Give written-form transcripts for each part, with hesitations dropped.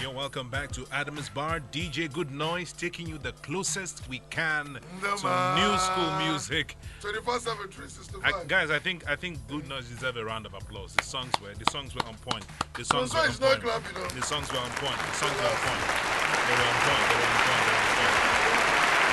You're welcome back to Adam's Bar. DJ Good Noise taking you the closest we can to new school music. 24/7, 365. Guys, I think Good Noise deserve a round of applause. The songs were on point. The songs So were on it's no point. club, you know. The songs were on point. The songs were on point. They were on point. They were on point. They were on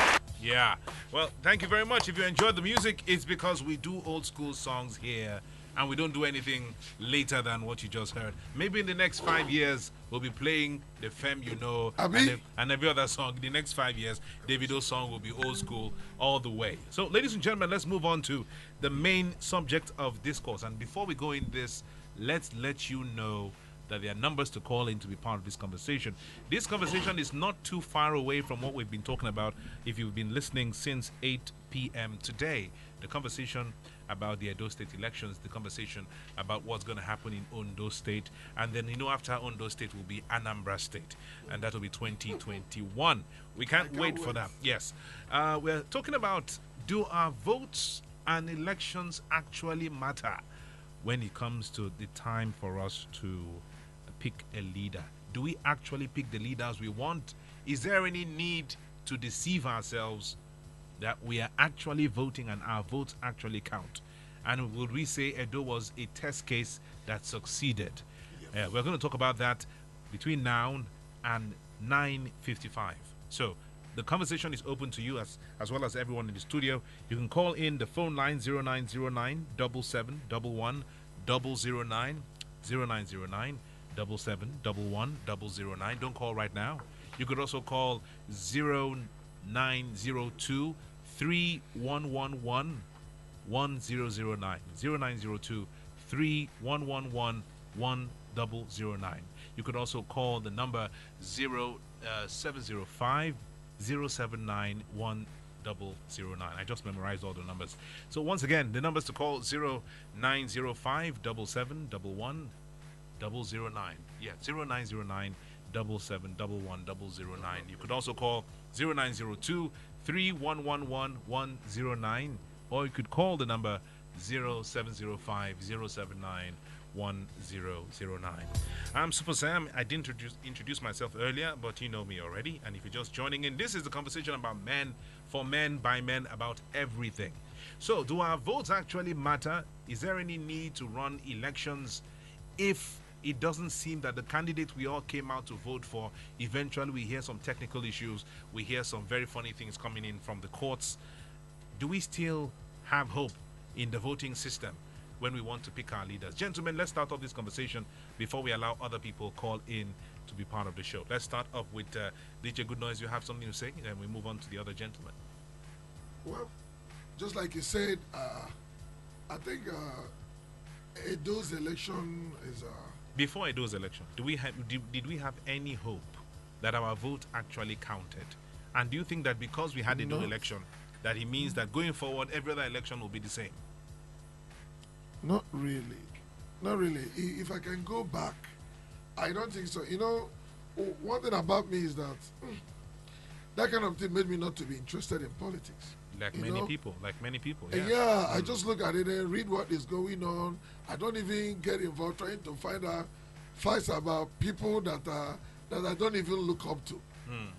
point. Yeah. Well, thank you very much. If you enjoyed the music, it's because we do old school songs here. And we don't do anything later than what you just heard. Maybe in the next 5 years, we'll be playing the Femme You Know and every other song. In the next 5 years, Davido's song will be old school all the way. So, ladies and gentlemen, let's move on to the main subject of discourse. And before we go in this, let's let you know that there are numbers to call in to be part of this conversation. This conversation is not too far away from what we've been talking about if you've been listening since 8 p.m. today. The conversation about the Edo State elections, the conversation about what's going to happen in Ondo State, and then, after Ondo State will be Anambra State, and that will be 2021. We can't wait for that. Yes. We're talking about, do our votes and elections actually matter when it comes to the time for us to pick a leader? Do we actually pick the leaders we want? Is there any need to deceive ourselves that we are actually voting and our votes actually count? And would we say Edo was a test case that succeeded? We're going to talk about that between now and 9:55. So the conversation is open to you as well as everyone in the studio. You can call in the phone line 0909 7711 009 0909 7711 009. Don't call right now. You could also call 0902 3111 1009 0902 3111 1009. You could also call the number 0705 079 1009. I just memorized all the numbers. So once again, the numbers to call 0905 7711 009. Yeah, 0909 7711 009. You could also call 0902 3111 109, or you could call the number 0705 079 1009. I'm Super Sam. I didn't introduce myself earlier, but you know me already. And if you're just joining in, this is the conversation about men, for men, by men, about everything. So, do our votes actually matter? Is there any need to run elections if it doesn't seem that the candidate we all came out to vote for, eventually we hear some technical issues, we hear some very funny things coming in from the courts? Do we still have hope in the voting system when we want to pick our leaders? Gentlemen, let's start off this conversation before we allow other people call in to be part of the show. Let's start off with DJ Good Noise. You have something to say, and we move on to the other gentlemen. Well, just like you said, I think Edo's election is... Before Edo's election, did we have any hope that our vote actually counted? And do you think that because we had Edo election, that it means that going forward, every other election will be the same? Not really. Not really. If I can go back, I don't think so. One thing about me is that that kind of thing made me not to be interested in politics. Like many people. Yeah, I just look at it and read what is going on. I don't even get involved trying to find out facts about people that I don't even look up to.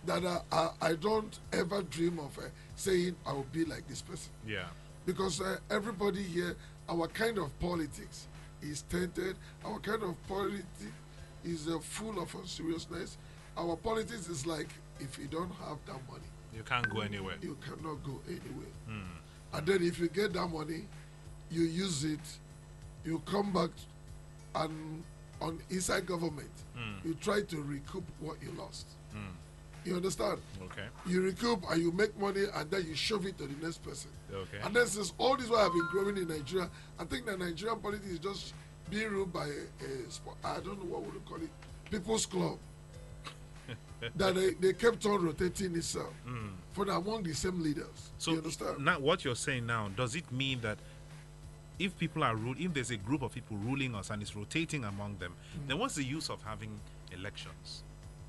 That I don't ever dream of saying I will be like this person. Yeah. Because everybody here, our kind of politics is tainted. Our kind of politics is full of unseriousness. Our politics is like, if you don't have that money, you can't go anywhere. You cannot go anywhere. And then if you get that money, you use it, you come back and on inside government, you try to recoup what you lost. You understand? Okay. You recoup and you make money and then you shove it to the next person. Okay. And then since all this while I've been growing in Nigeria, I think the Nigerian politics is just being ruled by I don't know what would you call it, People's Club. That they kept on rotating itself for among the same leaders. So you understand? Now, what you're saying now, does it mean that if there's a group of people ruling us and it's rotating among them, then what's the use of having elections?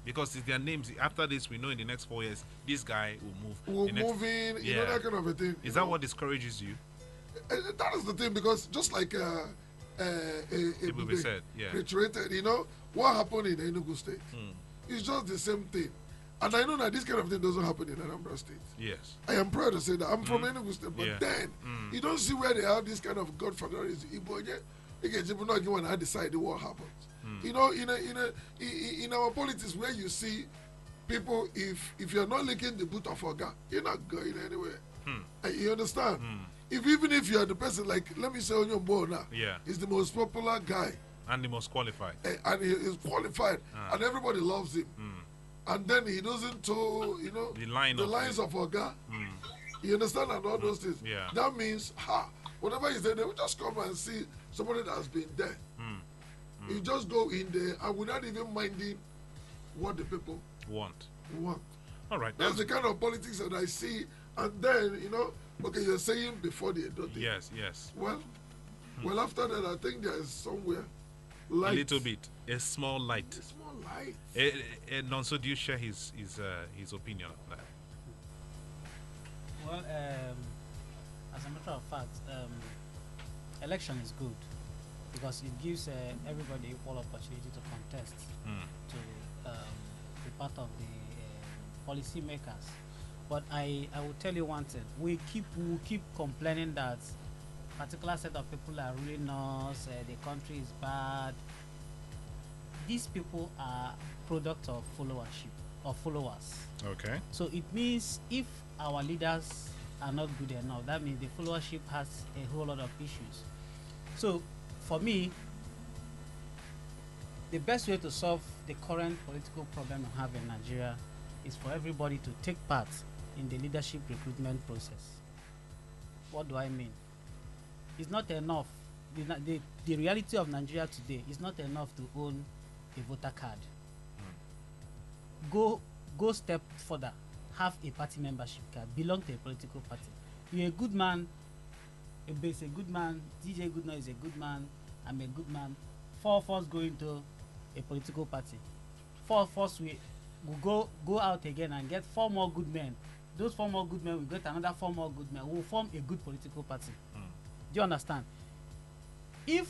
Because it's their names. After this, we know in the next 4 years, this guy will move. We'll move in, that kind of a thing. Is that what discourages you? That is the thing, because just like said, reiterated, what happened in Enugu State? it's just the same thing. And I know that this kind of thing doesn't happen in Anambra State. Yes. I am proud to say that. I'm from Enugu State, but Yeah. then you don't see where they have this kind of Godfatherism. People not going to decide what happens. You know, in our politics, where you see people, if you're not licking the boot of Oga, you're not going anywhere. You understand? Even if you're the person, like, let me say Onyo now, Yeah. he's the most popular guy. And the most qualified. And he is qualified, and everybody loves him. And then he doesn't toe, The lines of Oga. You understand? And all those things. Yeah. That means, whatever is there, they will just come and see somebody that has been there. You just go in there and without even minding what the people Want. want. All right. That's the kind of politics that I see. And then, okay, you're saying before the Edo thing. Yes, yes. Well, after that, I think there is somewhere light. A little bit. A small light. A small light. Nonso, do you share his opinion on that? Well, as a matter of fact, election is good because it gives everybody equal opportunity to contest, to be part of the policy makers. But I will tell you one thing: we keep complaining that particular set of people are ruling us, the country is bad. These people are product of followership or followers. Okay. So it means if our leaders are not good enough, that means the followership has a whole lot of issues. So for me, the best way to solve the current political problem we have in Nigeria is for everybody to take part in the leadership recruitment process. What do I mean? It's not enough. The reality of Nigeria today is not enough to own a voter card. Go step further. Have a party membership card. Belong to a political party. You're a good man. Ebe is a good man. DJ Goodnow is a good man. I'm a good man. 4 of us go into a political party. 4 of us will go out again and get 4 more good men. Those 4 more good men will get another 4 more good men. We'll form a good political party. Do you understand? If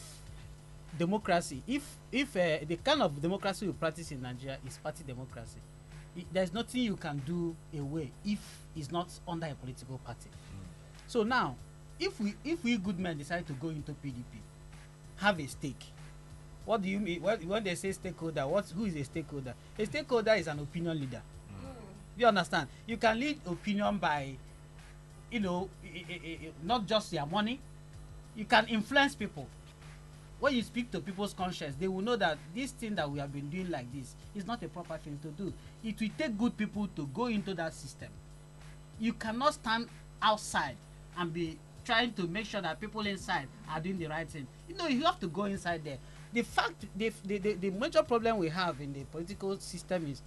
democracy, if the kind of democracy we practice in Nigeria is party democracy, there's nothing you can do away if it's not under a political party. So now, if we good men decide to go into PDP, have a stake. What do you mean when they say stakeholder? Who is a stakeholder? A stakeholder is an opinion leader. Do you understand? You can lead opinion by, not just your money. You can influence people. When you speak to people's conscience, they will know that this thing that we have been doing like this is not a proper thing to do. It will take good people to go into that system. You cannot stand outside and be trying to make sure that people inside are doing the right thing. You have to go inside there. The major problem we have in the political system is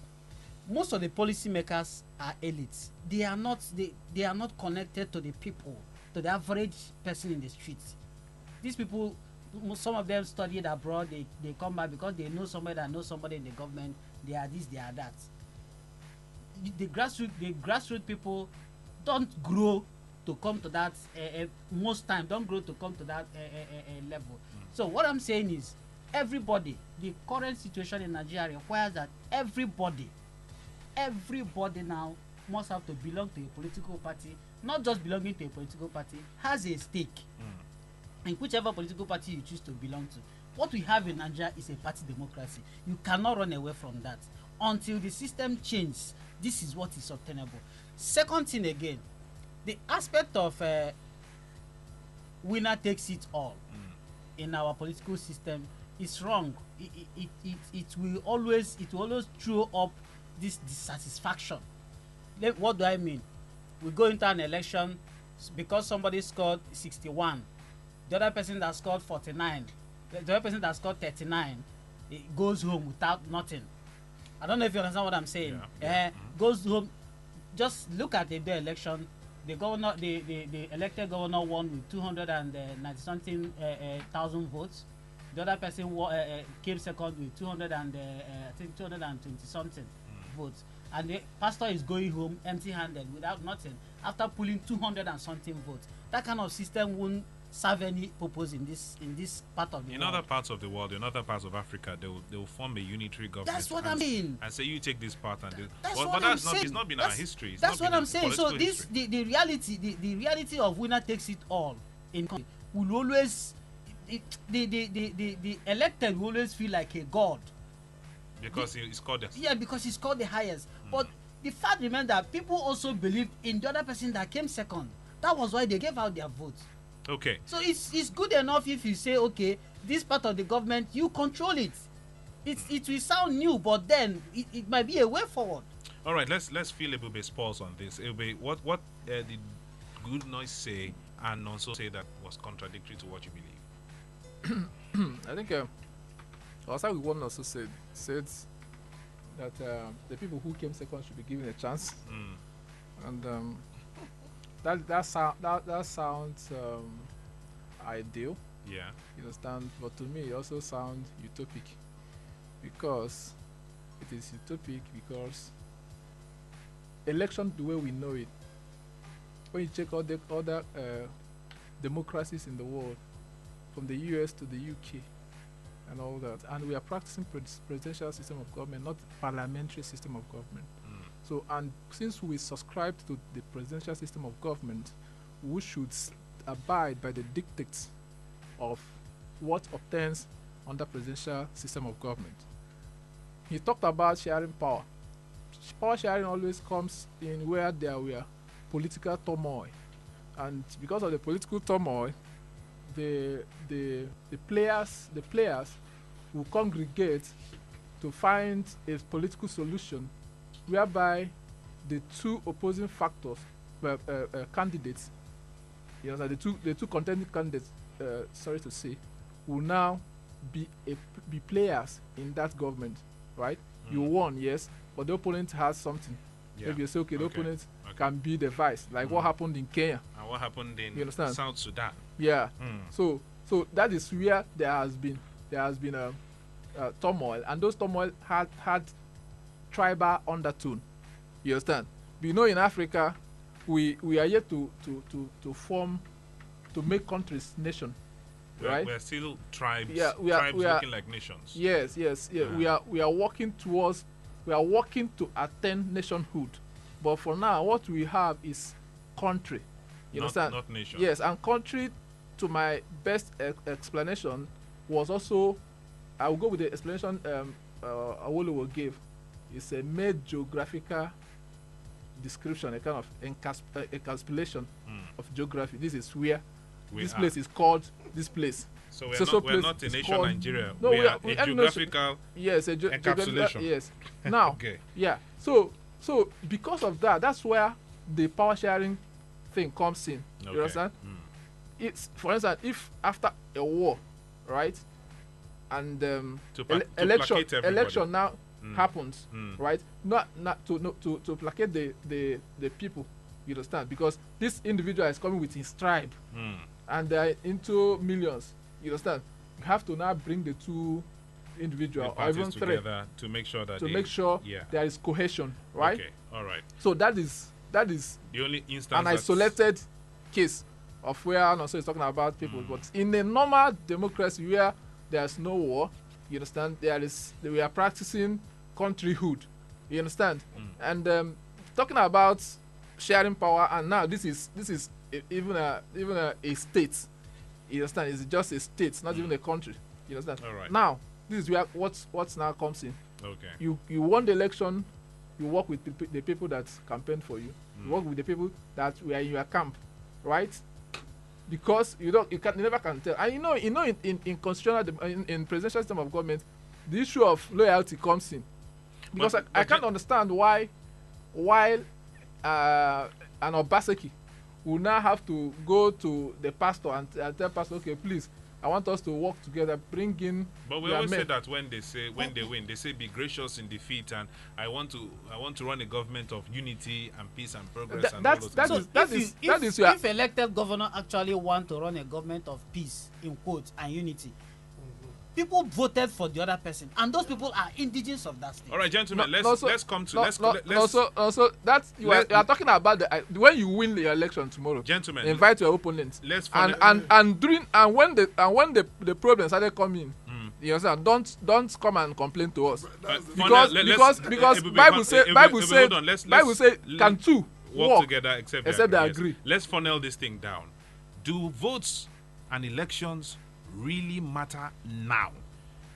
most of the policy makers are elites. They are not connected to the people, to the average person in the streets. These people, some of them studied abroad, they come back because they know somebody that knows somebody in the government. They are this, they are that. The grassroots people don't grow to come to that, most time don't grow to come to that level. So what I'm saying is, everybody, the current situation in Nigeria requires that everybody now must have to belong to a political party. Not just belonging to a political party, has a stake in whichever political party you choose to belong to. What we have in Nigeria is a party democracy. You cannot run away from that. Until the system changes, this is what is obtainable. Second thing again, the aspect of winner takes it all in our political system is wrong. It will always throw up this dissatisfaction. What do I mean? We go into an election because somebody scored 61, the other person that scored 49, the other person that scored 39, it goes home without nothing. I don't know if you understand what I'm saying. Goes home. Just look at the election. The governor, the elected governor won with 290 something thousand votes. The other person came second with 220 something votes. And the pastor is going home empty-handed without nothing after pulling 200 and something votes. That kind of system won't serve any purpose in this part of the world. In other parts of the world, in other parts of Africa, they will form a unitary government. That's what I mean. And say you take this part and do. That's But what that's I'm not. saying. It's not been our history. It's That's not what been I'm saying. So political this history. the reality of winner takes it all in country will always the elected will always feel like a god. Because it's called the Because he's called the highest. But the fact remains that people also believed in the other person that came second. That was why they gave out their votes. Okay. So it's good enough if you say, okay, this part of the government, you control it. It will sound new, but then it might be a way forward. All right, let's feel a little bit pause on this. It'll be what did Good Noise say and also say that was contradictory to what you believe? I think also we one also said that the people who came second should be given a chance, and that sounds ideal. Yeah. You understand? But to me, it also sounds utopic, because it is utopic because election the way we know it. When you check all the other democracies in the world, from the US to the UK and all that, and we are practicing presidential system of government, not parliamentary system of government. So, and since we subscribe to the presidential system of government, we should abide by the dictates of what obtains under presidential system of government. He talked about sharing power. Power sharing always comes in where there were political turmoil, and because of the political turmoil, the players will congregate to find a political solution whereby the two opposing factors, candidates, the two contending candidates, sorry to say, will now be players in that government, right? You won, yes, but the opponent has something. Yeah. Maybe you say, okay, the opponent can be the vice, like what happened in Kenya. And what happened in You understand? South Sudan? Yeah. So that is where there has been turmoil, and those turmoil had tribal undertone. You understand? We know in Africa we are yet to make countries nation, right? We're still tribes. Yeah, we are looking like nations. Yes. We are working to attain nationhood, but for now what we have is country. You understand? Not nation. Yes, and country, to my best explanation, was also, I will go with the explanation Awolowo gave. It's a made geographical description, a kind of encapsulation of geography. This is where this place is called this place. So we're not a nation, Nigeria. No, we are a geographical yes, encapsulation. Yes. Now, Okay. yeah. So because of that, that's where the power sharing thing comes in. Okay. You understand? It's, for instance, if after a war, right, and election now happens, right? Not to placate the people. You understand? Because this individual is coming with his tribe, and they're into millions. You understand? You have to now bring the two individual or even three together to make sure that there is cohesion, right? Okay. All right. So that is The only instance an isolated case of where also is talking about people. But in a normal democracy where there's no war, you understand, we are practicing countryhood. You understand? And talking about sharing power, and now this is even a state. You understand? It's just a state, not even a country. You understand? All right. Now this is where what's now comes in. Okay. You won the election. You work with the people that campaign for you. You work with the people that were in your camp, right? Because you never can tell. And in constitutional in presidential system of government, the issue of loyalty comes in. Because I can't understand why while an Obaseki will now have to go to the pastor and tell pastor, okay, please, I want us to work together, bring in. But we always say that when they win, they say be gracious in defeat, and I want to run a government of unity and peace and progress. If elected governor actually want to run a government of peace in quotes and unity, people voted for the other person, and those people are indigenous of that state. All right, gentlemen, No, let's come to let's also that's you are talking about when you win the election tomorrow. Gentlemen, invite your opponents. Let's and when the problem started coming, you understand? Don't come and complain to us because Bible say can two work together except they agree. Let's funnel this thing down. Do votes and elections really matter now?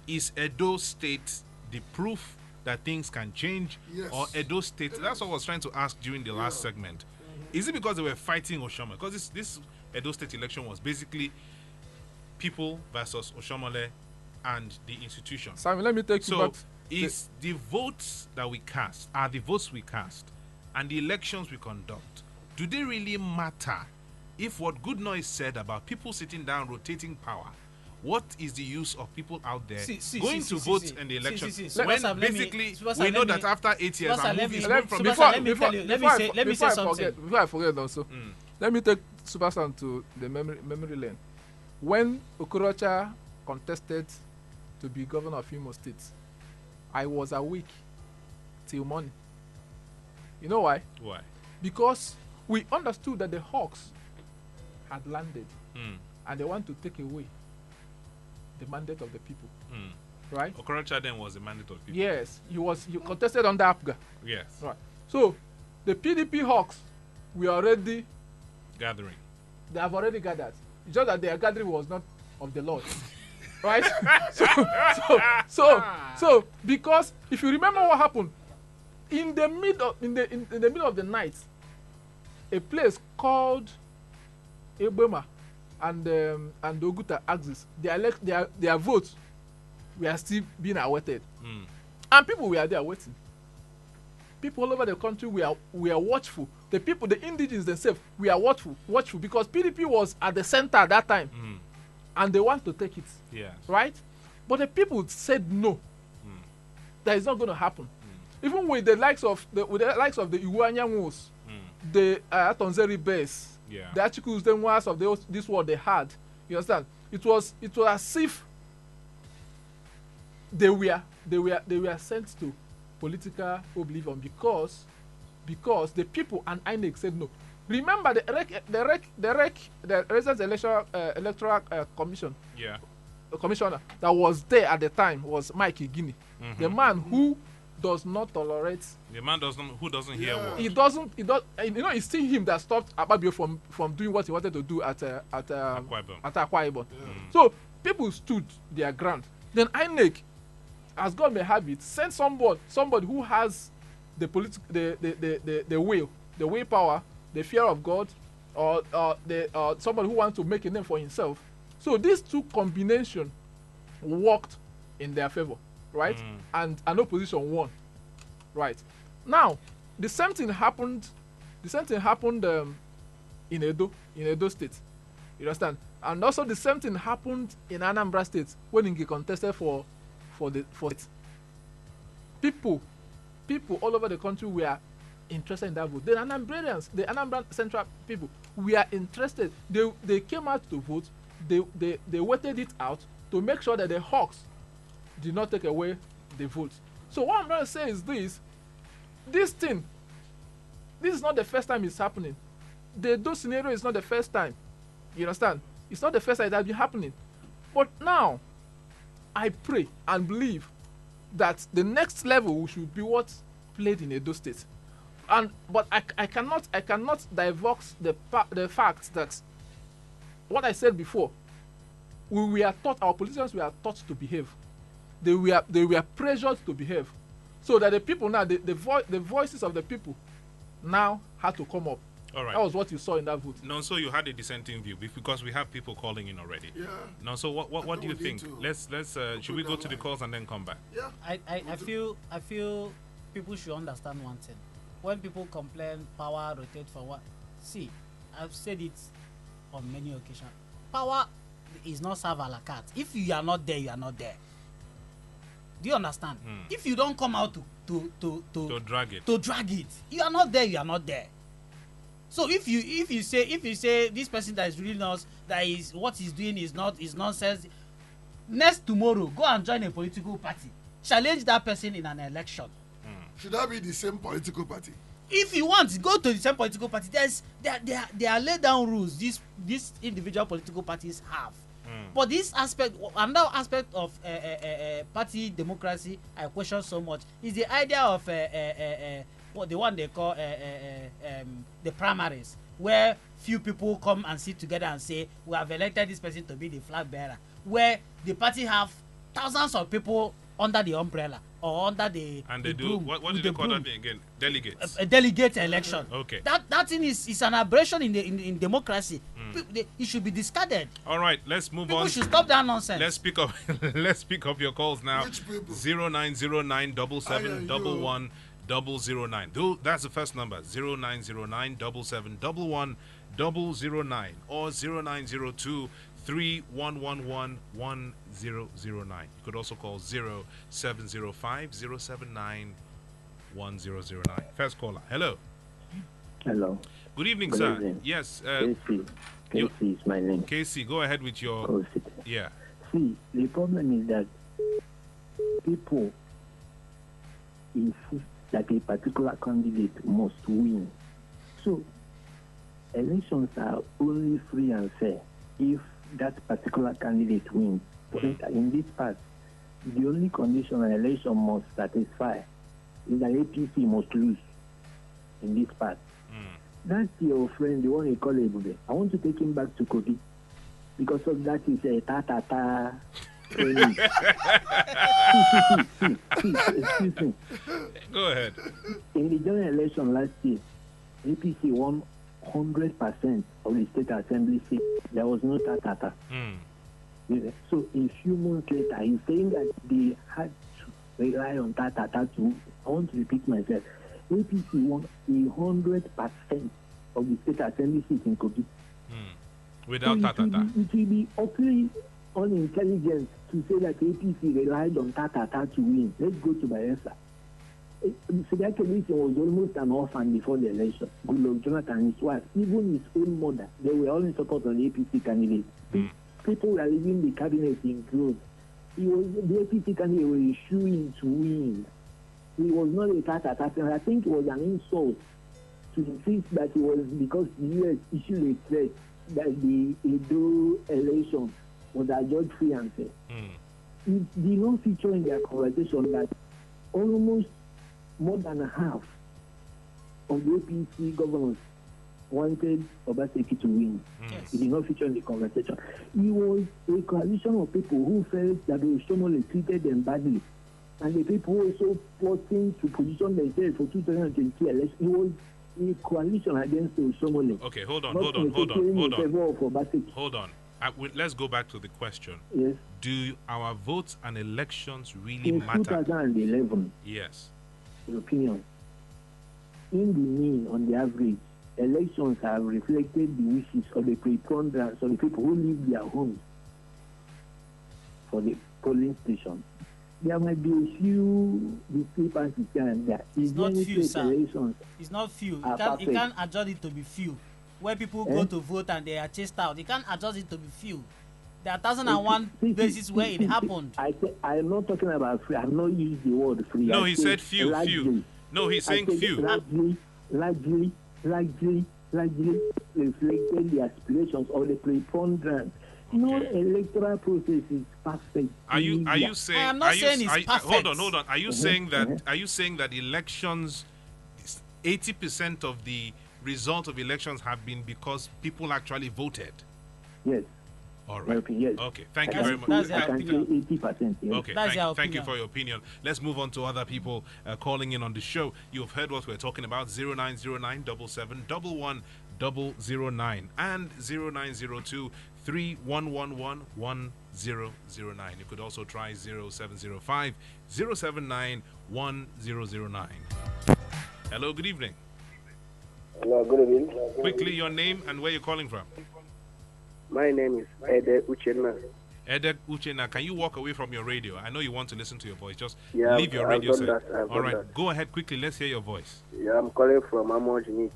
Is Edo State the proof that things can change? Yes. Or Edo State, that's what I was trying to ask during the last segment. Is it because they were fighting Oshomole? Because this Edo State election was basically people versus Oshomole and the institution. Simon, let me take you back. Is the votes that we cast, are the votes we cast, and the elections we conduct, do they really matter? If what Goodnoise said about people sitting down, rotating power, what is the use of people out there going to vote in the election? When basically we know that after 8 years, our movies from let me say something. Before I forget also, let me take Superstar to the memory lane. When Okorocha contested to be governor of Imo State, I was awake till morning. You know why? Why? Because we understood that the Hawks had landed and they want to take away the mandate of the people. Right? Okorocha then was the mandate of people. Yes, he contested under APGA. Yes. Right. So the PDP Hawks were already gathering. They have already gathered. It's just that their gathering was not of the Lord. Right? So because if you remember what happened in the middle of the night, a place called Ebema and Oguta axis, their votes were still being awaited. And people were there waiting. People all over the country were watchful. The indigenes themselves were watchful because PDP was at the center at that time. And they want to take it. Yes. Right? But the people said no. That is not going to happen. Even with the likes of the Iwanyanwos, the Atonzeri Bears, the Achikus Denwas of this world they had. You understand? It was as if they were sent to political oblivion because the people and INEC said no. Remember the Resident Electoral Commission. Yeah. The commissioner that was there at the time was Mike Igini, the man who does not tolerate. The man who doesn't hear what. He doesn't. It's still him that stopped Akpabio from doing what he wanted to do at Akwa Ibom. So people stood their ground. Then INEC, as God may have it, sent somebody who has the willpower, the fear of God, or somebody who wants to make a name for himself. So these two combination worked in their favor, right? And an opposition won, right? Now the same thing happened in Edo State, you understand? And also the same thing happened in Anambra State when he contested for it. People all over the country were interested in that vote. The Anambrans, the Anambra Central people, were interested. They came out to vote. They waited it out to make sure that the Hawks did not take away the vote. So what I'm going to say is this is not the first time it's happening. The scenario is not the first time. You understand? It's not the first time that be happening. But now, I pray and believe that the next level should be what played in Edo State. But I cannot divulge the fact that what I said before, our politicians were taught to behave. They were pressured to behave. So that the people now, the voices of the people now had to come up. All right. That was what you saw in that vote. No, so you had a dissenting view because we have people calling in already. Yeah. No, so what do you think? Let's should we go to the calls and then come back? Yeah. I feel people should understand one thing. When people complain, power rotate for what? See, I've said it on many occasions. Power is not served a la carte. If you are not there, you are not there. Do you understand? If you don't come out to drag it, you are not there. You are not there. So if you say this person that is really not, that is what he's doing is nonsense, next tomorrow go and join a political party, challenge that person in an election. Should that be the same political party? If you want, go to the same political party. There are laid down rules these individual political parties have. But this aspect, another aspect of party democracy I question so much is the idea of what the one they call the primaries, where few people come and sit together and say we have elected this person to be the flag bearer, where the party have thousands of people under the umbrella or under the and they the do broom, what do with they the call broom. that thing again? Delegates. A delegate election. Okay. That thing is an aberration in democracy. It should be discarded. All right, let's move People on. should stop that nonsense. Let's pick up let's pick up your calls now. Which people? 0909 77 009. That's the first number. 0909 77 009 or 0902 3111 1009. You could also call 0705 079 1009. First caller. Hello. Hello. Good evening, Good sir. evening. Yes. Casey is my name. Casey, go ahead with your. Oh, sit. Yeah. See, the problem is that people insist that a particular candidate must win. So, elections are only free and fair if that particular candidate wins. For instance, in this part, the only condition an election must satisfy is that APC must lose in this part. That's your friend, the one you call Ebube. I want to take him back to Kogi because of that is a ta-ta-ta training. Excuse me. Go ahead. In the general election last year, APC won 100% of the state assembly seats. There was no ta-ta-ta. So a few months later, he's saying that they had to rely on ta-ta-ta to, I want to repeat myself, APC won 100% of the state assembly seats in Kogi. Without ta-ta-ta. It will be utterly unintelligent to say that APC relied on ta-ta-ta to win. Let's go to Bayelsa. Sidake was almost an orphan before the election. Goodluck Jonathan and his wife, even his own mother, they were all in support of the APC candidate. People were leaving the cabinet in clothes. The APC candidate was issuing to win. He was not a ta-ta-ta. I think it was an insult to insist that it was because the U.S. issued a threat that the Edo election was adjudged free and fair. It did not feature in their conversation that almost more than half of the APC governors wanted Obaseki to win. Yes. It did not feature in the conversation. It was a coalition of people who felt that Oshiomhole treated them badly. And the people who also plotting to position themselves for 2020 election. It was a coalition against Oshiomhole. Okay, hold on. Let's go back to the question. Yes. Do our votes and elections really In matter? 2011, Yes. in opinion, in the mean, on the average, elections have reflected the wishes of the preponderance of the people who leave their homes for the polling station. There might be a few discrepancies here and there. It's not Many few, state sir. elections It's not few. You are can't perfect. adjust it to be few. Where people go to vote and they are chased out, you can't adjust it to be few. There are 1,001 places where it happened. I'm not talking about free. I have not used the word free. No, I he said said few. largely. No, he's saying I said few. Largely reflected the aspirations of the preponderance. No electoral process is perfect. Are you saying? I am not saying it's perfect. Hold on. Are you saying that? Are you saying that elections, 80% of the result of elections have been because people actually voted? Yes. All right. Yes. Okay. Thank you That's- very much. that's I their can opinion. say 80%. Yes. Okay, That's their thank you opinion. for your opinion. Let's move on to other people calling in on the show. You've heard what we're talking about. 0909 77 009 and 0902 3111 1009. You could also try 0705 079 1009. Hello, good evening. Hello, good evening. Quickly, your name and where you're calling from. My name is Ede Uchenna. Edek Uchena, can you walk away from your radio? I know you want to listen to your voice. Just Yeah, leave your I've radio done set. that, I've All done right, that. go ahead quickly. Let's hear your voice. Yeah, I'm calling from Amojini.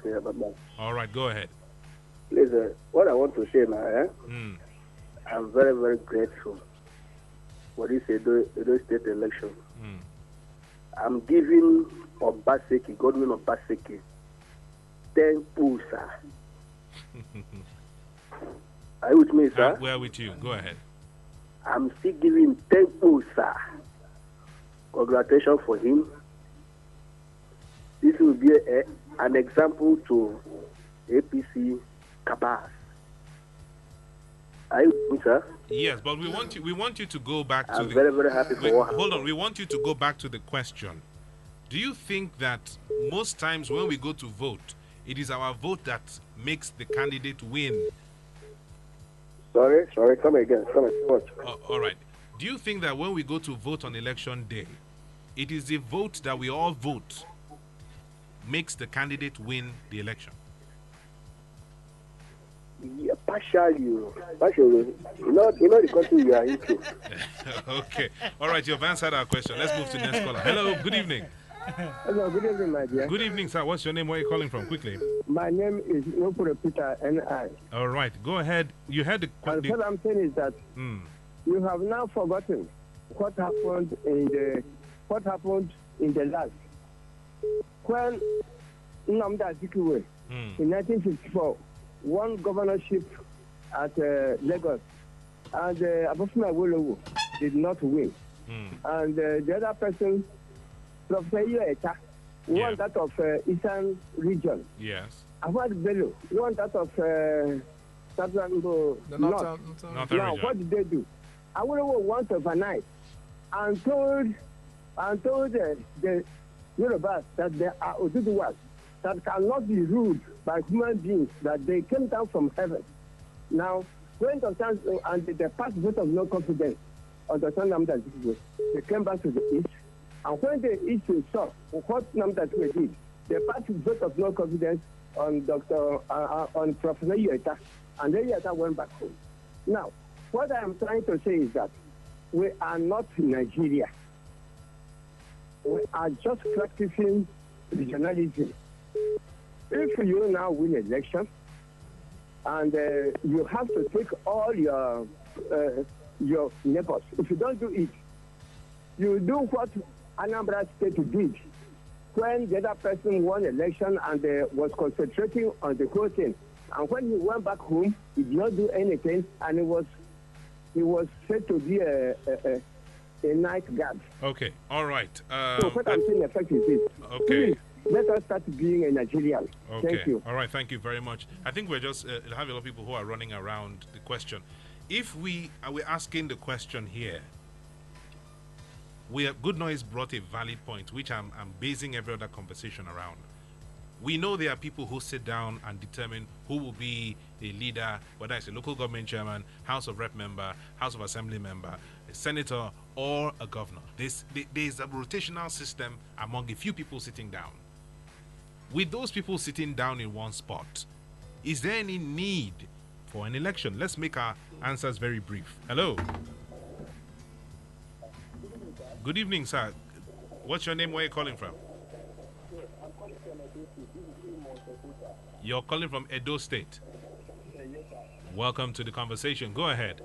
All right, go ahead. Please, what I want to say now, Mm. I'm very, very grateful for this Edo State election. Mm. I'm giving Obaseki, Godwin Obaseki, 10 pools, sir. Are you with me, sir? We're with you. Go ahead. I'm still giving 10 pools, sir. Congratulations for him. This will be an example to APC cabals. Are you with me, sir? Yes, but we want you to go back to I'm very, very happy for what hold on. We want you to go back to the question. Do you think that most times when we go to vote, it is our vote that makes the candidate win? Sorry, come again. What? All right. Do you think that when we go to vote on election day, it is the vote that we all vote makes the candidate win the election? Yeah, partially. You know the country we are into. Okay. All right, you've answered our question. Let's move to the next caller. Hello, good evening. Hello, good evening, my dear. Good evening, sir. What's your name? Where are you calling from? Quickly. My name is Nopura Peter N.I. All right, go ahead. You had And what I'm saying is that you have now forgotten what happened in the last. When Nnamdi Azikiwe in 1954 won governorship at Lagos, and Abofumi Awolowo did not win. And the other person, Professor Eta, won that of Eastern region. Yes. Ahmad Bello won that of Southern North. Northern Now, region. what did they do? Awolowo went overnight and told the Yorubas that they are Oduduwas that cannot be ruled by human beings, that they came down from heaven. Now, when the chance and they passed vote of no confidence on the son Nnamdi Azikiwe, they came back to the east. And when the east saw what Nnamdi Azikiwe did, they passed vote of no confidence on on Professor Yeta, and then Yeta went back home. Now, what I am trying to say is that we are not in Nigeria. We are just practicing regionalism. If you now win election, and you have to take all your neighbors. If you don't do it, you do what Anambra State did when the other person won election and was concentrating on the whole thing. And when he went back home, he did not do anything, and he was said to be a night guard. Okay, all right. So what I'm saying, in effect, is this. Okay. Please, let us start being a Nigerian. Okay. Thank you. All right, thank you very much. I think we're just have a lot of people who are running around the question. If we're asking the question here, Good Noise brought a valid point, which I'm basing every other conversation around. We know there are people who sit down and determine who will be a leader, whether it's a local government chairman, House of Rep member, House of Assembly member, a senator, or a governor. There's a rotational system among a few people sitting down. With those people sitting down in one spot, is there any need for an election? Let's make our answers very brief. Hello. Good evening, sir. What's your name? Where are you calling from? You're calling from Edo State. Welcome to the conversation. Go ahead.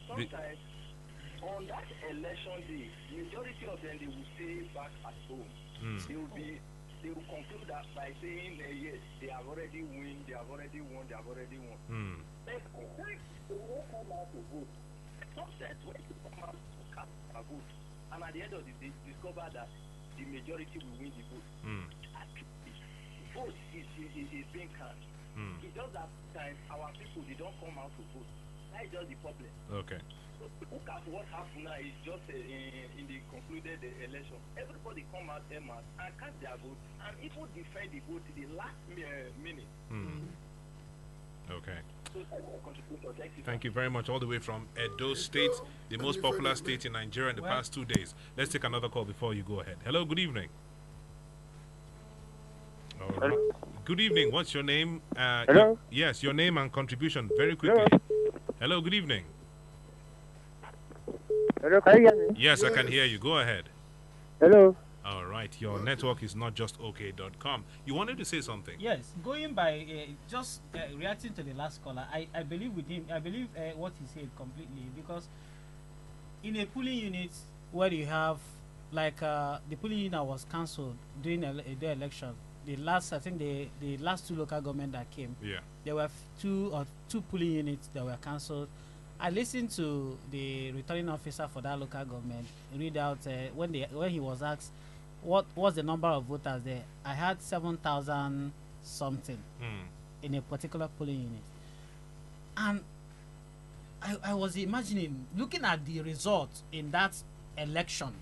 Sometimes on that election day, majority of them they will stay back at home. They will conclude that by saying yes, they have already won, they have already won. But they will come out to vote. Sometimes when you come out to cast a vote, and at the end of the day, discover that the majority will win the vote. Vote is being cast. It's just that time our people they don't come out to vote. That is just the problem. Okay. So look at what happened now is just in the concluded election. Everybody come out and cast their vote and even defend the vote in the last minute. Okay. Thank you very much. All the way from Edo State, the most popular state in Nigeria in the past 2 days. Let's take another call before you go ahead. Hello, good evening. All right. Good evening. What's your name? Hello? Yes, your name and contribution very quickly. Hello, good evening. Hello, can you hear me? Yes, I can hear you. Go ahead. Hello. right. Your network is not just okay.com. You wanted to say something? Yes, going by just reacting to the last caller, I believe with him. I believe what he said completely, because in a polling unit where you have like the polling unit was cancelled during the election. The last, I think the last 2 local government that came. Yeah. There were two polling units that were cancelled. I listened to the returning officer for that local government read out when he was asked what was the number of voters there. I had 7,000 something in a particular polling unit, and I was imagining looking at the result in that election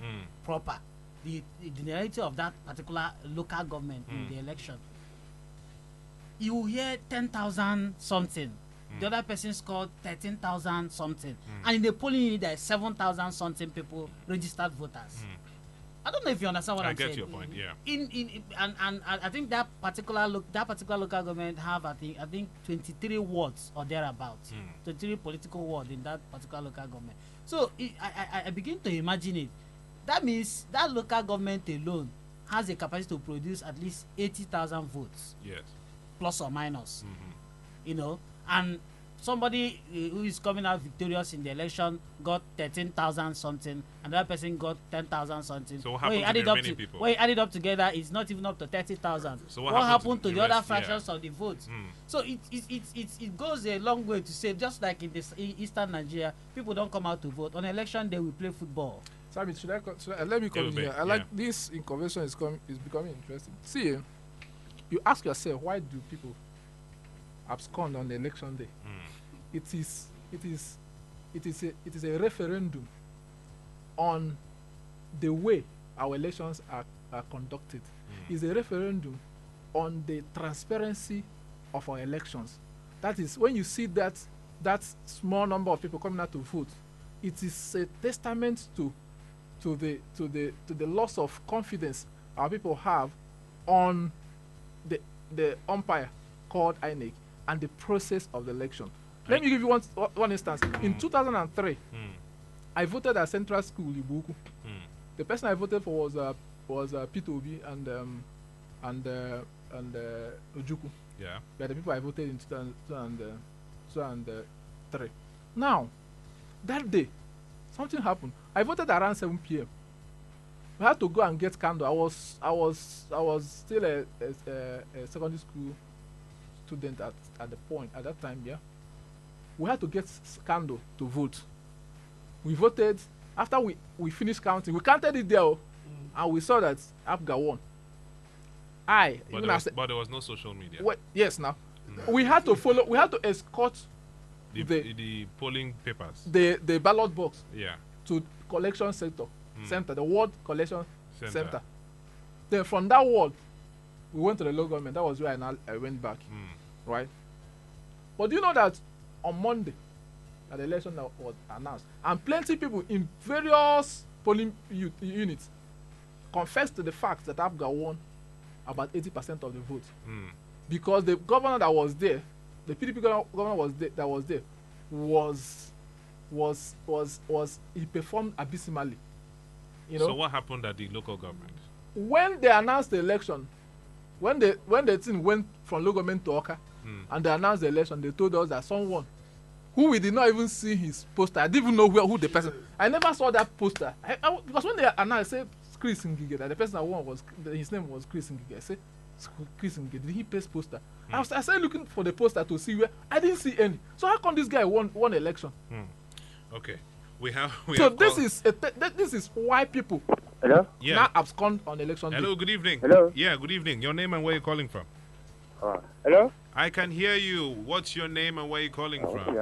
proper, the reality of that particular local government in the election. You hear 10,000 something. The other person scored 13,000 something. And in the polling unit, there are 7,000 something people registered voters. I don't know if you understand what I'm saying. I get your point, yeah. And I think that particular local government have I think 23 wards or thereabouts. 23 political wards in that particular local government. So I begin to imagine it. That means that local government alone has a capacity to produce at least 80,000 votes. Yes. Plus or minus. You know, and somebody who is coming out victorious in the election got 13,000 something, another person got 10,000 something. So what happened to the remaining people? When you add it up together, it's not even up to 30,000. So what happened to the other rest, fractions of the votes? So it goes a long way to say, just like in this Eastern Nigeria, people don't come out to vote. On election day, we play football. Sammy, let me come in here. I like this in conversation is becoming interesting. See, you ask yourself, why do people abscond on the election day? It is a referendum on the way our elections are conducted. It's a referendum on the transparency of our elections. That is, when you see that small number of people coming out to vote, it is a testament to the loss of confidence our people have on the umpire called INEC and the process of the election. Let me give you one instance. In 2003, I voted at Central School in Ibuku. The person I voted for was Peter Obi and Ojuku. Yeah. They are the people I voted in 2003. Now, that day, something happened. I voted around 7 p.m. I had to go and get candle. I was still a secondary school student at that time. Yeah, we had to get candle to vote. We voted. After we finished counting, we counted it there, and we saw that APGA won. But there was no social media. Yes, now we had to follow. We had to escort the polling papers, the ballot box, to collection center, the ward collection center. Then from that ward, we went to the local government. That was where I went back, right? But do you know that on Monday, that the election was announced, and plenty people in various polling units confessed to the fact that APGA won about 80% of the vote, because the governor that was there, the PDP governor that was there, he performed abysmally. You know. So what happened at the local government? When they announced the election, when the thing went from local government to Oka, and they announced the election, they told us that someone who we did not even see his poster. I didn't even know who the person. I never saw that poster. Because when they announced, I said Chris Ngige, that the person that won his name was Chris Ngige. I said, Chris Ngige, did he paste poster? I started looking for the poster to see where. I didn't see any. So how come this guy won election? Okay, this is why people now abscond on election day. Hello, good evening. Hello. Yeah, good evening. Your name and where you calling from? Hello. I can hear you. What's your name and where you calling from?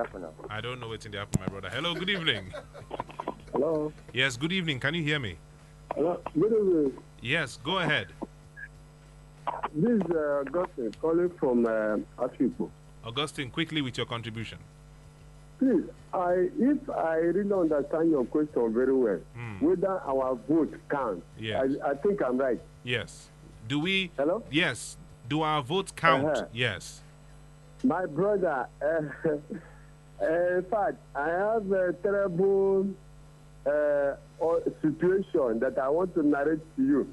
I don't know what's in the app, my brother. Hello, good evening. Hello. Yes, good evening. Can you hear me? Hello. Good evening. Yes, go ahead. This is Augustine calling from Afipo. Augustine, quickly with your contribution. Please, if I really understand your question very well, whether our vote counts, yes. I think I'm right. Yes. Do we? Hello? Yes. Do our votes count? Yes. My brother, in fact, I have a terrible situation that I want to narrate to you.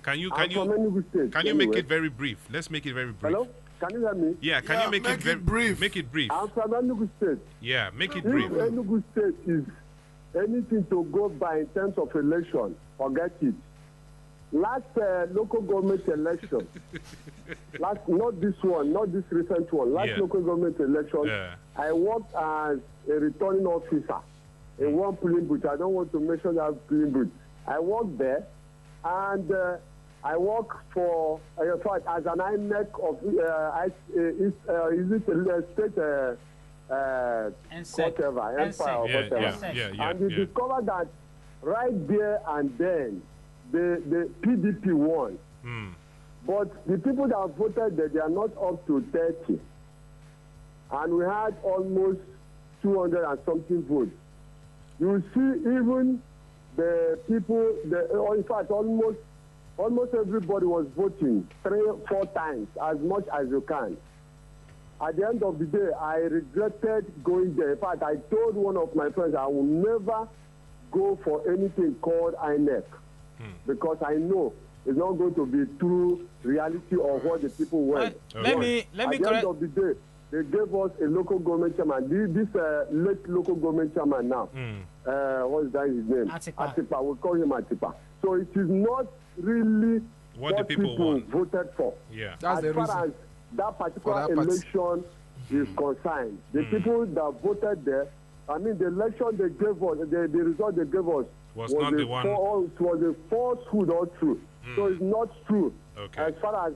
Can you I'm from Enugu State. can you make it very brief? Let's make it very brief. Hello? Can you hear me? Yeah, can you make it very brief? Make it brief. I'm from Enugu State. Yeah, make it If brief. Enugu State is anything to go by in terms of election, forget it. Last local government election, not this one, not this recent one, last local government election, I worked as a returning officer in one polling booth. I don't want to mention that polling booth. I worked there, and I work for, in fact, as an INEC of, is it a state, whatever, empire or whatever. And we discovered that right there and then, the PDP won. But the people that voted there, they are not up to 30. And we had almost 200 and something votes. You see, even the people, in fact, almost everybody was voting 3-4 times, as much as you can. At the end of the day, I regretted going there. In fact, I told one of my friends I will never go for anything called INEC, because I know it's not going to be true reality of what the people want. Let me At the end of the day, they gave us a local government chairman. This late local government chairman now, what is that his name? Atipa. We call him Atipa. So it is not really what the people voted for. Yeah, that's as far as that particular election is concerned, the people that voted there, I mean, the election they gave us, the result they gave us was not the one. It was a falsehood or true. So it's not true. Okay. As far as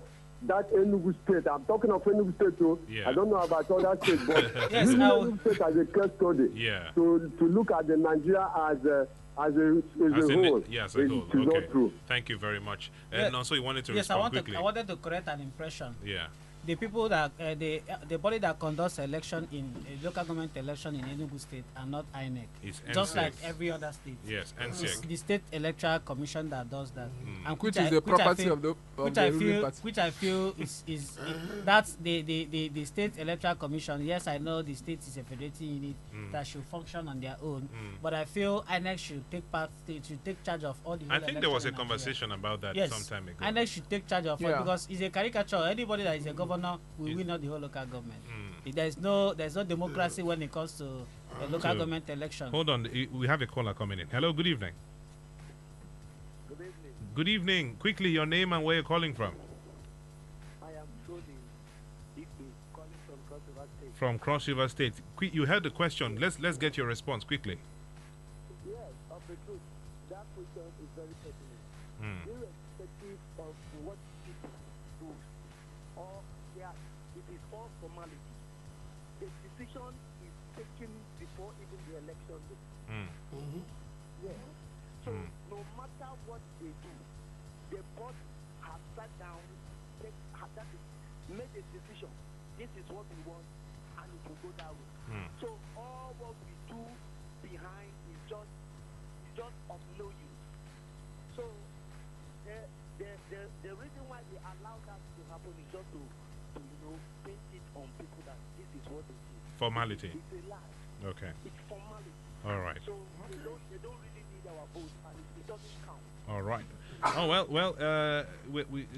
that Enugu State, I'm talking of Enugu State too. Yeah. I don't know about other states, but Yes, Enugu State as a case study. Yeah. To look at the Nigeria as a whole. Yes, as a whole. It is not true. Thank you very much. And also, you wanted to yes, respond quickly. I wanted to correct an impression. Yeah. The people that the body that conducts election in local government election in Enugu State are not INEC. It's just NCEC. like every other state. Yes, It's NCEC. the State Electoral Commission that does that. And Which is the property of the ruling party. Which I feel is that's the State Electoral Commission. Yes, I know the state is a federating unit that should function on their own, but I feel INEC should take charge of all the. I think there was a conversation about that some time ago. INEC should take charge of it because it's a caricature. Anybody that is a governor will win out the whole local government. There's no democracy when it comes to a local government election. Hold on, we have a caller coming in. Hello, good evening. Good evening. Good evening. Quickly, your name and where you're calling from. I am Tony Ikpe, calling from Cross River State. From Cross River State. You heard the question. Let's get your response quickly. Yes, of the truth. That question is very pertinent. Irrespective of what people do, or it is all formality. The decision is taken before even the election day. Yes. So no matter what they do, the board has sat down, made a decision. This is what we want, and it will go that way. So all what we do behind is just of no use. So the reason why we allow that to happen is just to paint it on people that this is what it is. Formality. It's a lie. Okay. It's formality. All right. So they don't really need our vote, and it doesn't count. All right. Oh well.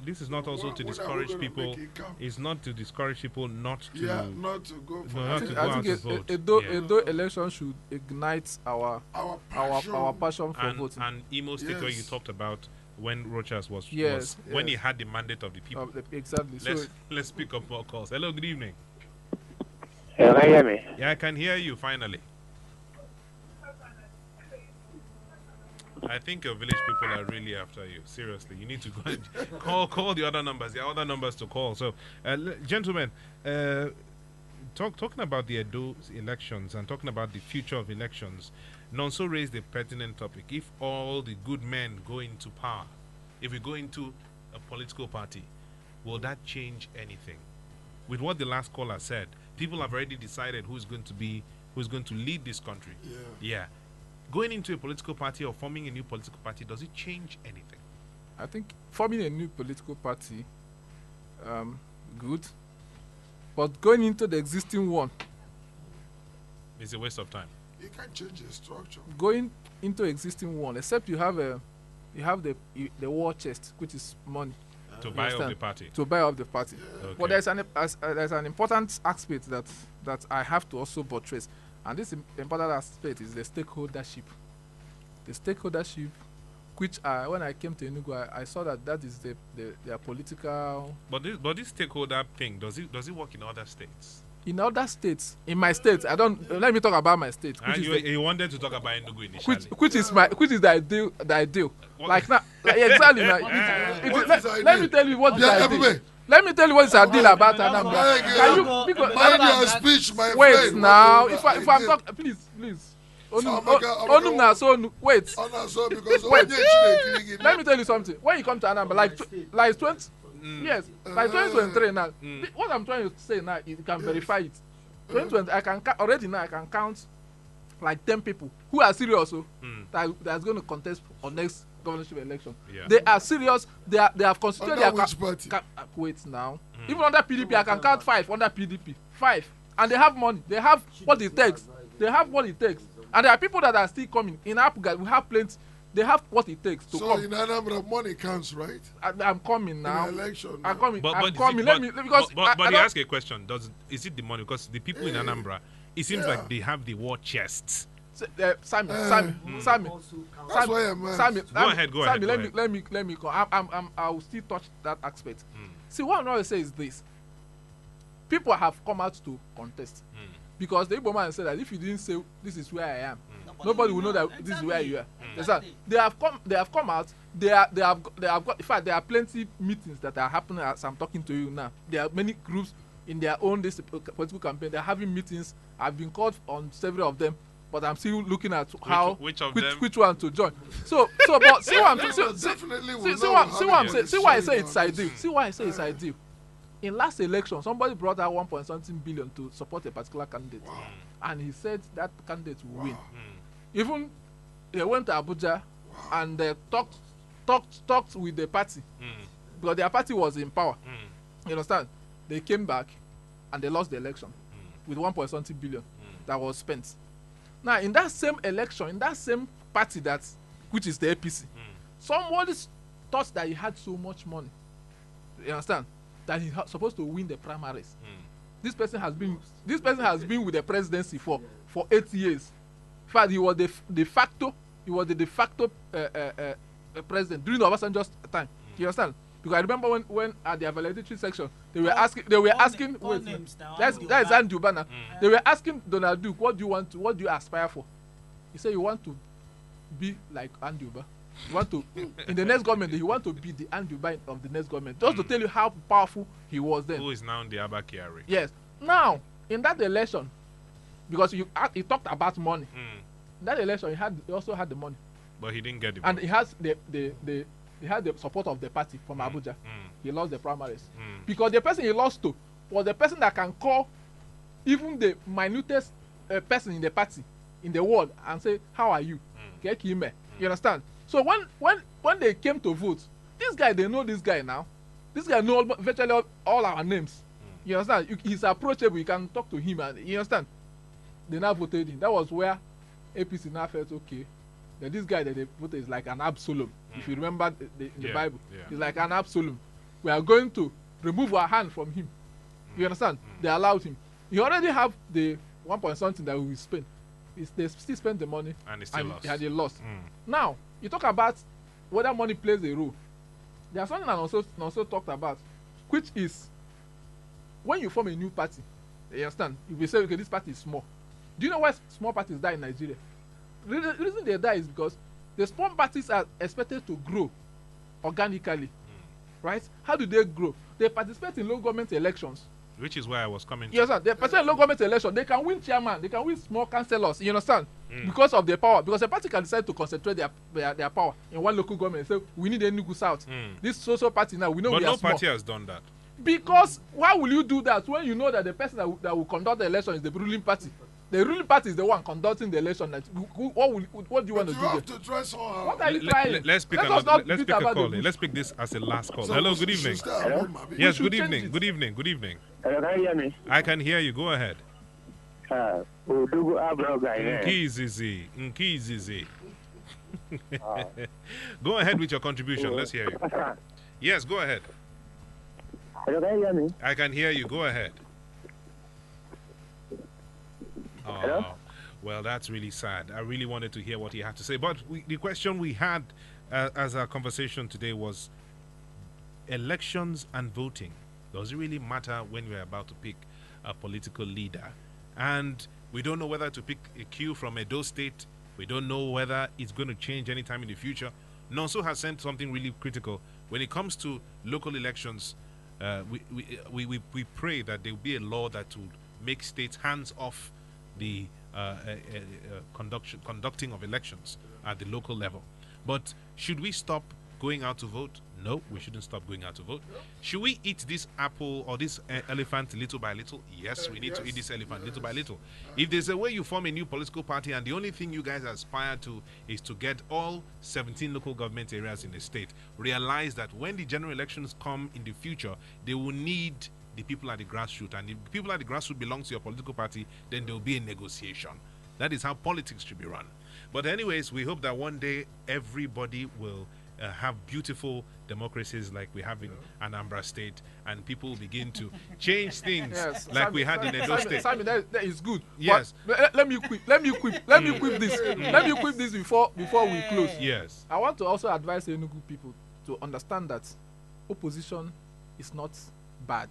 This is not also to discourage people. It's not to discourage people not to. Not to go for. Not to go I out to think vote. Edo election should ignite our passion for voting. And Imo State, where you talked about when Rochas was when he had the mandate of the people. Exactly. Let's pick up more calls. Hello, good evening. Can you hear me? Yeah, I can hear you finally. I think your village people are really after you. Seriously, you need to go and call the other numbers. There are other numbers to call. So, gentlemen, talking about the Edo elections and talking about the future of elections, Nonso raised a pertinent topic. If all the good men go into power, if we go into a political party, will that change anything? With what the last caller said, people have already decided who's going to lead this country. Yeah. Going into a political party or forming a new political party, does it change anything? I think forming a new political party, good. But going into the existing one is a waste of time. You can't change the structure. Going into existing one, except you have a You have the war chest, which is money. To buy up the party. To buy up the party. Okay. But there's an important aspect that I have to also buttress, and this important aspect is the stakeholdership. The stakeholdership, which when I came to Enugu, I saw that is their political. But this stakeholder thing, does it work in other states? In other states, in my state, I don't. Let me talk about my state. And you wanted to talk about Enugu initially. Which is the ideal. What? Like now, exactly. Let me tell you what is ideal. Let me tell you what is ideal about Anambra. Can you mind your speech, my friend? Wait now. If I'm talking, please. Wait. Let me tell you something. When you come to Anambra, like 20. Yes, by 2023 now. What I'm trying to say now, you can verify it. 2020, I can count like 10 people who are serious. That's going to contest on next governorship election. Yeah. They are serious. They have constituted their party. Wait now. Even under PDP, I can count 5 under PDP. 5, and they have money. They have what it takes. And there are people that are still coming. In Apuga, we have plenty. They have what it takes to come. So in Anambra, money counts, right? I'm coming now. In election. I'm coming. But you ask a question. Is it the money? Because the people in Anambra, it seems like they have the war chests. Sammy. Go ahead. Let me go. I will still touch that aspect. See, what I'm going to say is this: people have come out to contest because the Igbo man said that if you didn't say this is where I am, nobody will know that this is where you are. They have come out. They have got. In fact, there are plenty meetings that are happening as I'm talking to you now. There are many groups in their own political campaign. They're having meetings. I've been called on several of them, but I'm still looking at which one to join. But see why I say it's ideal. See why I say it's ideal. In last election, somebody brought out 1.something billion to support a particular candidate, and he said that candidate will win. Even they went to Abuja and they talked with the party because their party was in power. You understand? They came back and they lost the election with 1.something billion that was spent. Now, in that same election, in that same party which is the APC, somebody thought that he had so much money. You understand? That he supposed to win the primaries. This person has been with the presidency for 8 years. In fact, he was the de facto president during the Obasanjo's time. You understand? Because I remember when at the valedictory section they were asking that is Andrew Bana. They were asking Donald Duke, what do you aspire for? He said, you want to be like Andrew Bana. You want to in the next government you want to be the Andrew Bana of the next government. Just to tell you how powerful he was then. Who is now in the Abba Kyari. Yes. Now, in that election, because he talked about money. In that election he also had the money. But he didn't get the money. And he has he had the support of the party from Abuja. He lost the primaries. Because the person he lost to was the person that can call even the minutest person in the party in the world and say, how are you? You understand? So when they came to vote, they know this guy now. This guy knows virtually all our names. You understand? He's approachable. You can talk to him. And you understand? They now voted him. That was where APC now felt okay. That this guy that they voted is like an Absalom. If you remember the Bible, he's like an Absalom. We are going to remove our hand from him. You understand? They allowed him. He already have the 1.something that we will spend. They still spend the money and they lost. Now you talk about whether money plays a role. There's something I also talked about, which is when you form a new party. You understand? You will say, okay, this party is small. Do you know why small parties die in Nigeria? The reason they die is because the small parties are expected to grow organically, right? How do they grow? They participate in local government elections. Which is where I was coming to. Yes, sir. They participate in local government elections. They can win chairman. They can win small councillors. You understand? Because of their power. Because a party can decide to concentrate their power in one local government. So we need Enugu South. This social party now, we know we are small. But no party has done that. Because why will you do that when you know that the person that will conduct the election is the ruling party? The ruling party is the one conducting the election. What do you want to do? Have to try somehow. What are you trying? Let's pick a call. Let's pick this as a last call. Hello, good evening. Hello? Yes, good evening. Good evening. Good evening. Hello, can you hear me? I can hear you. Go ahead. Udugu Abroga. Nkizizi. Go ahead with your contribution. Let's hear you. Yes, go ahead. Hello, can you hear me? I can hear you. Go ahead. Hello? Well, that's really sad. I really wanted to hear what he had to say. But the question we had as our conversation today was elections and voting. Does it really matter when we're about to pick a political leader? And we don't know whether to pick a queue from Edo State. We don't know whether it's going to change anytime in the future. Nonso has sent something really critical. When it comes to local elections, we pray that there will be a law that would make states hands off the conducting of elections at the local level. But should we stop going out to vote? No, we shouldn't stop going out to vote. Should we eat this apple or this elephant little by little? Yes, we need to eat this elephant little by little. If there's a way you form a new political party and the only thing you guys aspire to is to get all 17 local government areas in the state, realize that when the general elections come in the future, they will need the people at the grassroots. And if the people at the grassroots belong to your political party, then there will be a negotiation. That is how politics should be run. But anyways, we hope that one day everybody will have beautiful democracies like we have in Anambra State, and people will begin to change things like we had in Edo State. Simon, that is good. Yes. But let me quip this before we close. Yes. I want to also advise Enugu people to understand that opposition is not bad.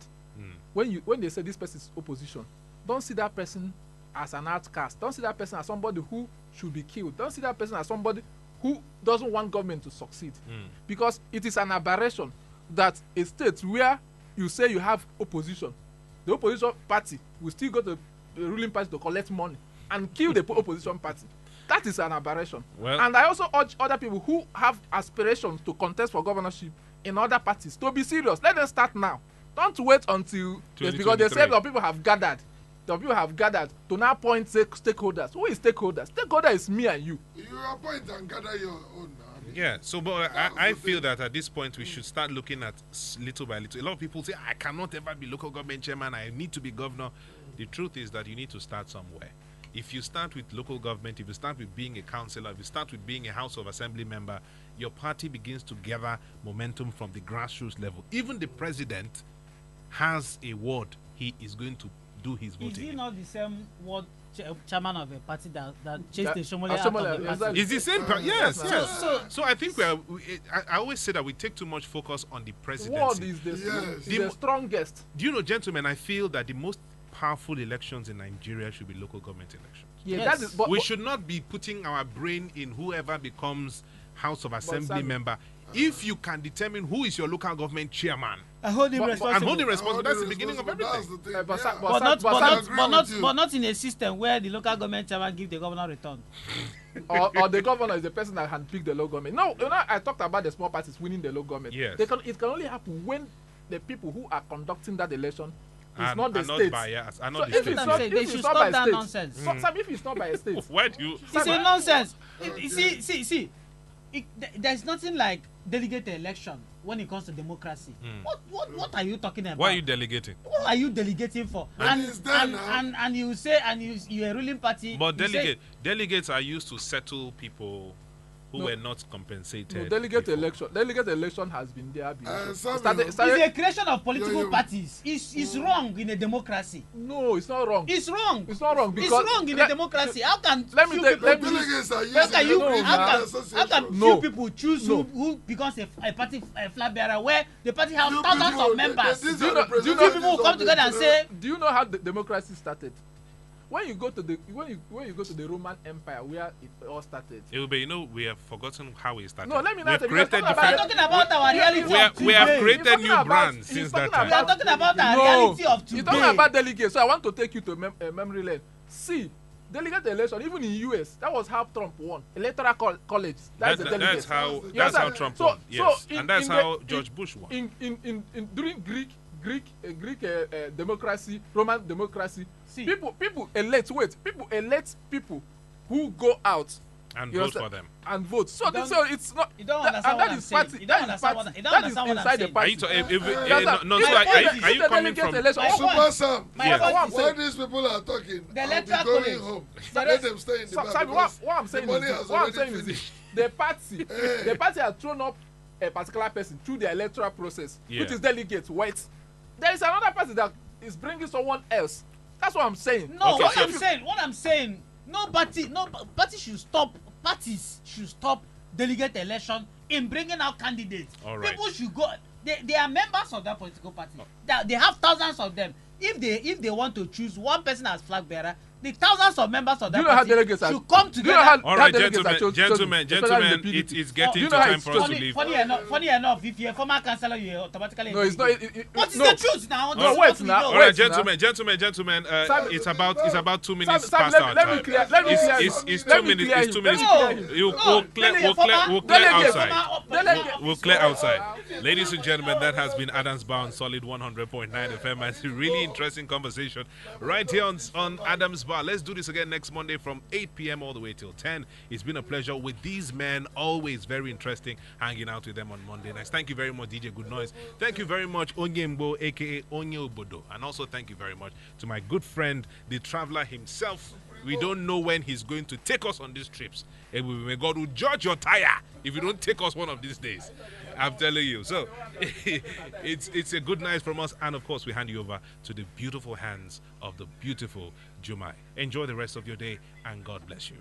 When they say this person is opposition, don't see that person as an outcast. Don't see that person as somebody who should be killed. Don't see that person as somebody who doesn't want government to succeed. Because it is an aberration that a state where you say you have opposition, the opposition party will still go to the ruling party to collect money and kill the opposition party. That is an aberration. Well, and I also urge other people who have aspirations to contest for governorship in other parties to be serious. Let them start now. Don't wait until because they say that people have gathered. The people have gathered to now appoint stakeholders. Who is stakeholders? Stakeholder is me and you. You appoint and gather your own. Yeah, so but I feel that at this point we should start looking at little by little. A lot of people say, I cannot ever be local government chairman, I need to be governor. The truth is that you need to start somewhere. If you start with local government, if you start with being a councillor, if you start with being a House of Assembly member, your party begins to gather momentum from the grassroots level. Even the president has a ward he is going to do his voting. Is he not the same ward chairman of a party that chased the Shomole out of the party? Is the same yes. So I think I always say that we take too much focus on the presidency. Ward is the strongest. Do you know, gentlemen, I feel that the most powerful elections in Nigeria should be local government elections. Yeah, yes. We should not be putting our brain in whoever becomes House of Assembly member. If you can determine who is your local government chairman, and hold him responsible. That's the beginning of everything. But not in a system where the local government chairman give the governor return. or the governor is the person that handpicked the local government. No, I talked about the small parties winning the local government. Yes. It can only happen when the people who are conducting that election is not the state. If it's not, they should stop that nonsense. If it's not by a state. Why do you? It's a nonsense. See. There's nothing like delegate election when it comes to democracy. What are you talking about? Why are you delegating? What are you delegating for? And you say you're a ruling party. But delegates are used to settle people who were not compensated. No, delegate election has been there before. It's a creation of political parties. It's wrong in a democracy. No, it's not wrong. It's wrong. It's not wrong because it's wrong in a democracy. How can few people choose who becomes a party flag bearer where the party has thousands of members? Few people come together and say. Do you know how the democracy started? When you go to the Roman Empire where it all started. We have forgotten how it started. No, let me not say. We are talking about our reality of today. We have created new brands since that time. We are talking about our reality of today. You're talking about delegates, so I want to take you to memory lane. See, delegate election, even in US, that was how Trump won. Electoral college. That's how Trump won. Yes, and that's how George Bush won. During Greek democracy, Roman democracy. See, people elect people who go out And You vote understand? for them. And vote. So, don't- so it's not. You don't that, understand and what that I'm is saying. party. You don't That is understand party. what- you don't That is understand what I'm inside the saying. Are party. you talking? That's No, my so are point you is, coming from? election? My Super point- Sam. My Yes. point is, When these people are talking, The I'll be electoral going college. home. The Let rest- them stay in the back. Sammy, because what I'm saying the money is, has what I'm already saying is finished. the party, Hey. the party has thrown up a particular person through the electoral process, Yeah. which is delegates. Wait, there is another person that is bringing someone else. That's what I'm saying. No, Okay, what I'm saying, no party should stop. Parties should stop delegate election in bringing out candidates. All right. People should go. They are members of that political party. They have thousands of them. If they want to choose one person as flag bearer, the thousands of members of Do you that know how party delegates are? should come Do you know together. how All right, that delegates are gentlemen, chosen, especially in the it PDP? is getting You to know how time it's for us to chosen. leave. Funny enough, if you're a former councillor, you're automatically. No, it's not. What is no. the truth now? No, This is wait what we now. know. All right, Wait, gentlemen. Sam- It's about 2 minutes Sam, past our let me time. clear. Let me clear. It's him. 2 Let me minutes. clear It's 2 him. minutes. Let me clear him. We'll clear Delegate. outside. We'll clear outside. Ladies and gentlemen, that has been Adams Bar on Solid 100.9 FM. It's a really interesting conversation right here on Adams Bar. Let's do this again next Monday from 8 p.m. all the way till 10. It's been a pleasure with these men. Always very interesting hanging out with them on Monday nights. Thank you very much, DJ Good Noise. Thank you very much, Onyembo, aka Onye Obodo. And also thank you very much to my good friend, the traveler himself. We don't know when he's going to take us on these trips. And may God will judge your tire if you don't take us one of these days. I'm telling you. So it's a good night from us. And of course, we hand you over to the beautiful hands of the beautiful Jumai. Enjoy the rest of your day and God bless you.